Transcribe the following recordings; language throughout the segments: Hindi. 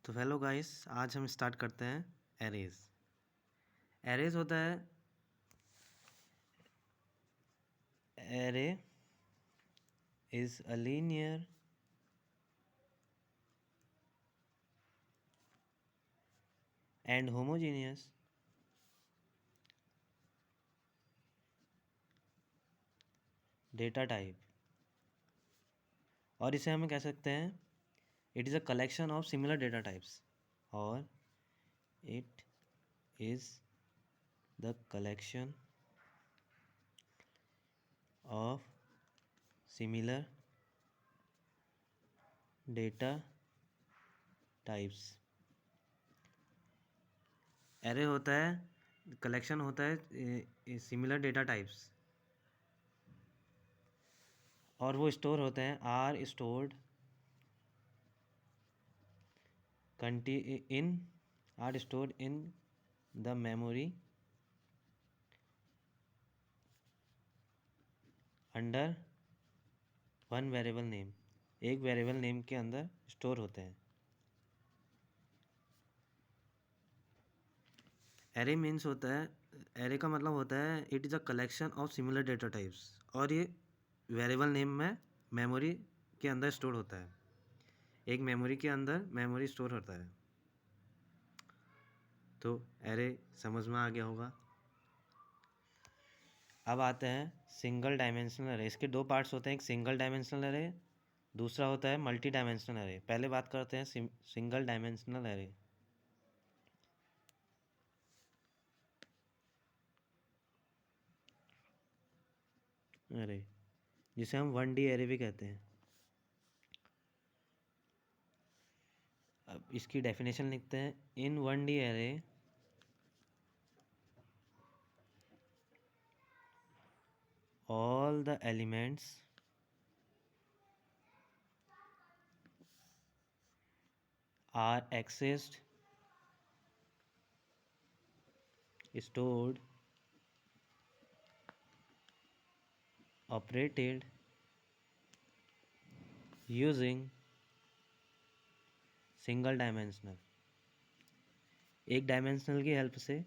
तो हेलो गाइस, आज हम स्टार्ट करते हैं एरेज। एरेज होता है, array is a linear and homogeneous data type, और इसे हम कह सकते हैं it is a collection of similar data types, और it is the collection of similar data types. Array होता है, कलेक्शन होता है सिमिलर डेटा टाइप्स, और वो स्टोर होते हैं are stored in are stored in the memory under one variable name। एक वेरिएबल नेम के अंदर स्टोर होते हैं। एरे मीन्स होता है, एरे का मतलब होता है it is a collection of similar data types, और ये वेरिएबल नेम में मेमोरी के अंदर स्टोर होता है। एक मेमोरी के अंदर मेमोरी स्टोर होता है। तो एरे समझ में आ गया होगा। अब आते हैं सिंगल डायमेंशनल एरे। इसके दो पार्ट्स होते हैं, एक सिंगल डायमेंशनल एरे, दूसरा होता है मल्टी डायमेंशनल एरे। पहले बात करते हैं सिंगल डायमेंशनल एरे। एरे जिसे हम 1D एरे भी कहते हैं। अब इसकी डेफिनेशन लिखते हैं। इन 1D array all the elements are accessed, stored, operated using single dimensional. एक डायमेंशनल की हेल्प से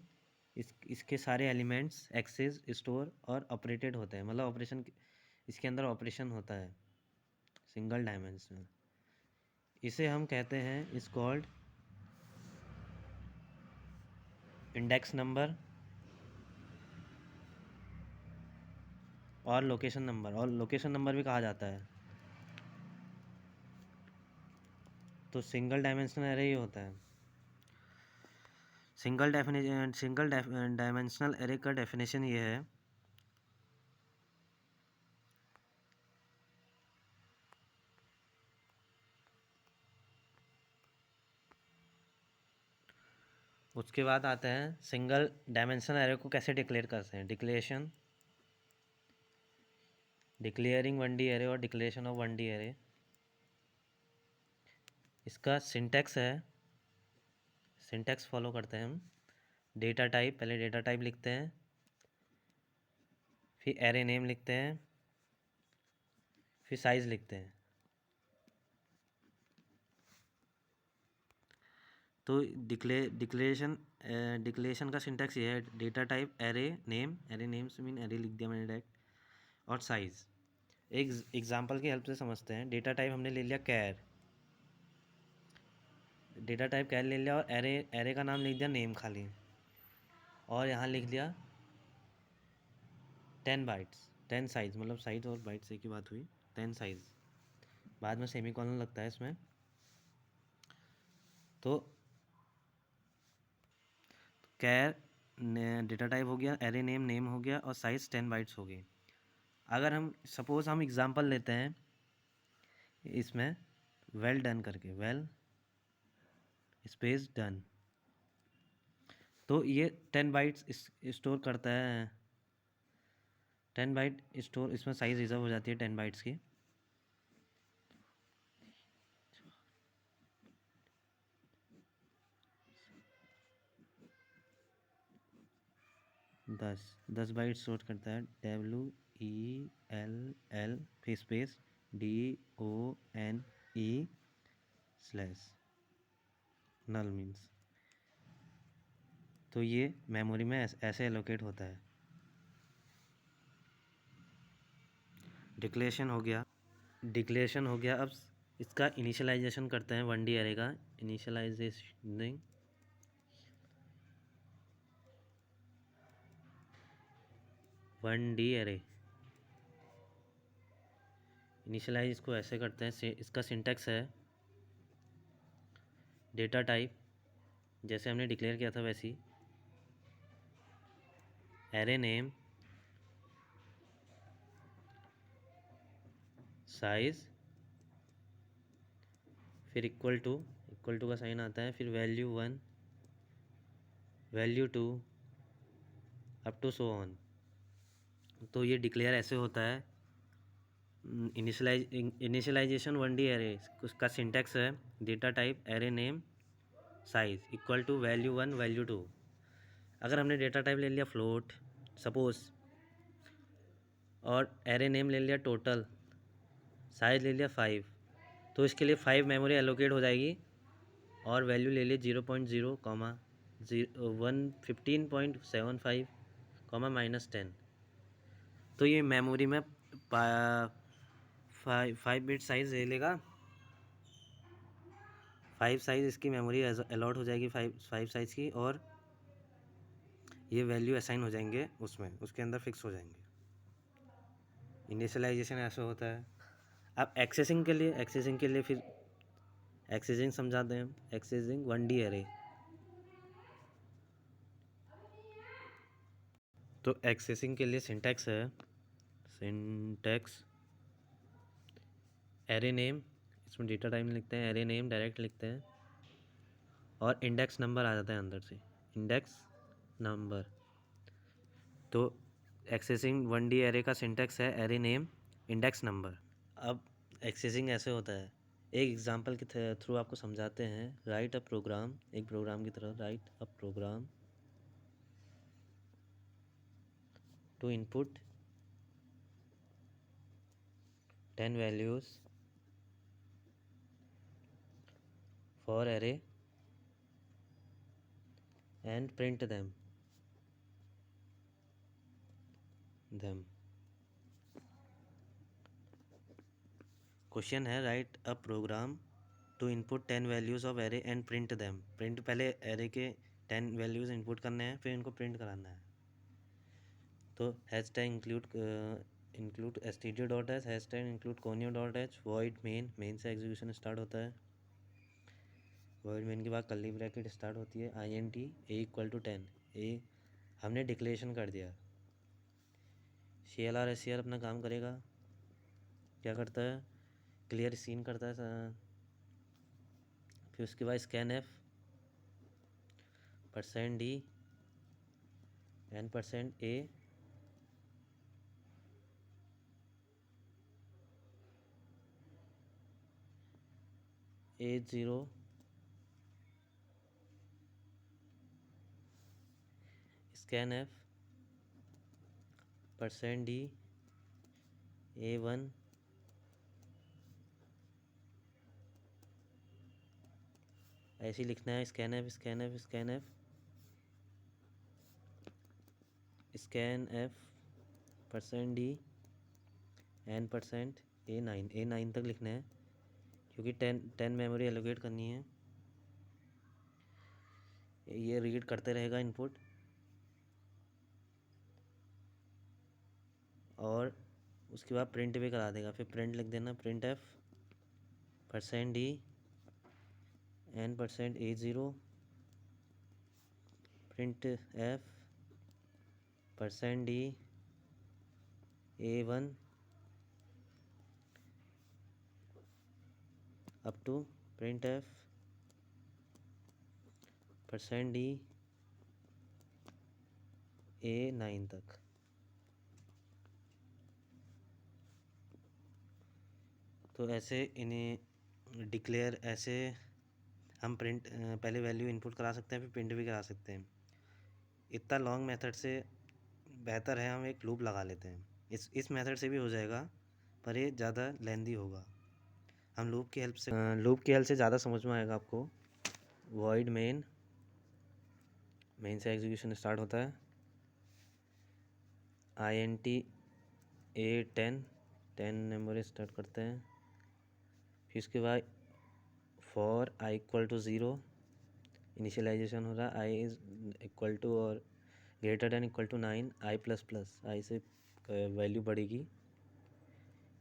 इसके सारे एलिमेंट्स एक्सेस, स्टोर और ऑपरेटेड होते हैं, मतलब ऑपरेशन इसके अंदर ऑपरेशन होता है सिंगल डायमेंशनल। इसे हम कहते हैं इज कॉल्ड इंडेक्स नंबर और लोकेशन नंबर, और लोकेशन नंबर भी कहा जाता है। तो सिंगल डायमेंशनल एरे ही होता है। सिंगल डायमेंशनल एरे का डेफिनेशन ये है, उसके बाद आता है सिंगल डायमेंशनल एरे को कैसे डिक्लेयर करते हैं। डिक्लेयरिंग 1D एरे और डिक्लेरेशन ऑफ 1D एरे। इसका सिंटैक्स है, सिंटैक्स फॉलो करते हैं हम। डेटा टाइप, पहले डेटा टाइप लिखते हैं, फिर एरे नेम लिखते हैं, फिर साइज लिखते हैं। तो डिक्लेरेशन का सिंटैक्स ये है, डेटा टाइप एरे नेम से मीन एरे लिख दिया मैंने डायरेक्ट, और साइज। एक एग्जांपल की हेल्प से समझते हैं। डेटा टाइप हमने ले लिया कैर, डेटा टाइप कैर ले लिया, और एरे का नाम लिख दिया नेम खाली, और यहाँ लिख दिया 10 बाइट्स, 10 साइज, मतलब साइज और बाइट्स एक ही बात हुई, 10 साइज। बाद में सेमीकोलन लगता है इसमें। तो कैर डेटा टाइप हो गया, एरे नेम नेम हो गया, और साइज 10 बाइट्स हो गई। अगर हम सपोज हम एग्जांपल लेते हैं इसमें, वेल डन करके, वेल स्पेस डन, तो ये 10 बाइट्स स्टोर करता है। 10 बाइट स्टोर, इसमें साइज रिजर्व हो जाती है 10 बाइट्स की। दस बाइट स्टोर करता है, WELL फिर स्पेस DONE स्लैश। नल मीन्स, तो ये मेमोरी में ऐसे एलोकेट होता है। डिक्लेरेशन हो गया। डिक्लेरेशन हो गया। अब इसका इनिशियलाइजेशन करते हैं 1D एरे का। इनिशियलाइजेशनिंग 1D एरे। इनिशियलाइज इसको ऐसे करते हैं, इसका सिंटैक्स है डेटा टाइप, जैसे हमने डिक्लेयर किया था वैसी, एरे नेम, साइज, फिर इक्वल टू का साइन आता है, फिर value 1, value 2, up to so on. तो ये डिक्लेयर ऐसे होता है। इनिशियलाइजेशन 1D एरे, उसका सिंटैक्स है data type array name size equal to value 1 value 2। अगर हमने डेटा टाइप ले लिया फ्लोट सपोज, और एरे नेम ले लिया टोटल, साइज ले लिया 5, तो इसके लिए 5 मेमोरी एलोकेट हो जाएगी, और वैल्यू ले लिए 0.0 कॉमा 15.75 कॉमा -10। तो ये मेमोरी में 5 बिट साइज ले लेगा। 5 साइज इसकी मेमोरी अलॉट हो जाएगी, 5 साइज की, और ये वैल्यू असाइन हो जाएंगे उसमें, उसके अंदर फिक्स हो जाएंगे। इनिशियलाइजेशन ऐसा होता है। अब एक्सेसिंग के लिए फिर एक्सेसिंग समझाते हैं। Accessing 1D array. तो एक्सेसिंग के लिए सिंटैक्स है, सिंटैक्स एरे नेम, इसमें डेटा टाइप लिखते हैं, एरे नेम डायरेक्ट लिखते हैं, और इंडेक्स नंबर आ जाता है अंदर से, इंडेक्स नंबर। तो एक्सेसिंग 1D एरे का सिंटैक्स है एरे नेम इंडेक्स नंबर। अब एक्सेसिंग ऐसे होता है, एक एग्जांपल के थ्रू आपको समझाते हैं। राइट अ प्रोग्राम, एक प्रोग्राम की तरह, write a program to input 10 values for array and print them। Question है write a program to input 10 values of array and print them. Print, पहले एरे के 10 वैल्यूज़ इनपुट करने हैं, फिर इनको प्रिंट कराना है। तो hash tag include std dot H, hash tag include conio dot H, void main से एग्जीक्यूशन स्टार्ट होता है। वॉइड मेन के बाद कर्ली ब्रैकेट स्टार्ट होती है, int a इक्वल टू 10। ए हमने डिक्लेरेशन कर दिया। CLR SCR अपना काम करेगा, क्या करता है, क्लियर सीन करता है, फिर उसके बाद scanf %d n%a A0 scanf %d A1 ऐसे ही लिखना है। scanf %d n%a9 तक लिखना है, क्योंकि 10 मेमोरी एलोकेट करनी है। ये रीड करते रहेगा इनपुट, और उसके बाद प्रिंट भी करा देगा। फिर प्रिंट लिख देना, print f %d n%a0 print f %d a1 up to print f %d a9 तक। तो ऐसे इन्हें डिक्लेयर, ऐसे हम प्रिंट, पहले वैल्यू इनपुट करा सकते हैं, फिर प्रिंट भी करा सकते हैं। इतना लॉन्ग मेथड से बेहतर है हम एक लूप लगा लेते हैं। इस मेथड से भी हो जाएगा, पर ये ज़्यादा लेंदी होगा। हम लूप की हेल्प से ज़्यादा समझ में आएगा आपको। वॉइड मेन से एग्जीक्यूशन स्टार्ट होता है। int a 10 नंबर स्टार्ट करते हैं। फिर उसके बाद for i equal to 0 initialization हो रहा है। i इज इक्वल टू और greater than equal to 9 i plus plus i से वैल्यू बढ़ेगी।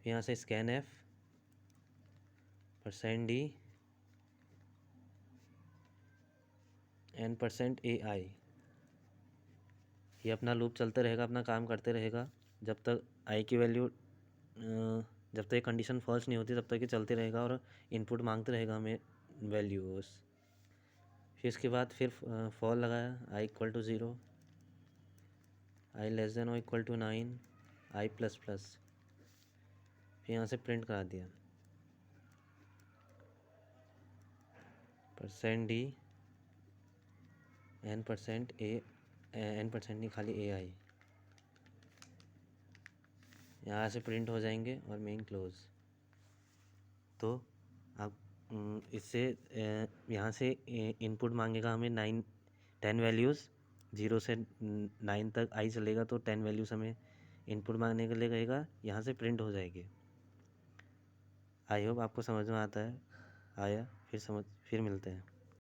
फिर यहाँ से स्कैन f %d n%ai। ये अपना लूप चलते रहेगा, अपना काम करते रहेगा जब तक i की वैल्यू जब तक कंडीशन फॉल्स नहीं होती तब तक ये चलते रहेगा और इनपुट मांगते रहेगा हमें वैल्यूज। फिर इसके बाद फिर फॉल लगाया i equal to 0 i less than और equal to 9 i plus plus. फिर यहाँ से प्रिंट करा दिया %d n% नहीं खाली ai। यहाँ से प्रिंट हो जाएंगे और मेन क्लोज। तो आप इससे यहाँ से इनपुट मांगेगा हमें 10 वैल्यूज़ 0 से 9 तक आई चलेगा, तो 10 वैल्यूज़ हमें इनपुट मांगने के लिए कहेगा, यहाँ से प्रिंट हो जाएगी। आई होप आपको समझ में आता है। आया फिर मिलते हैं।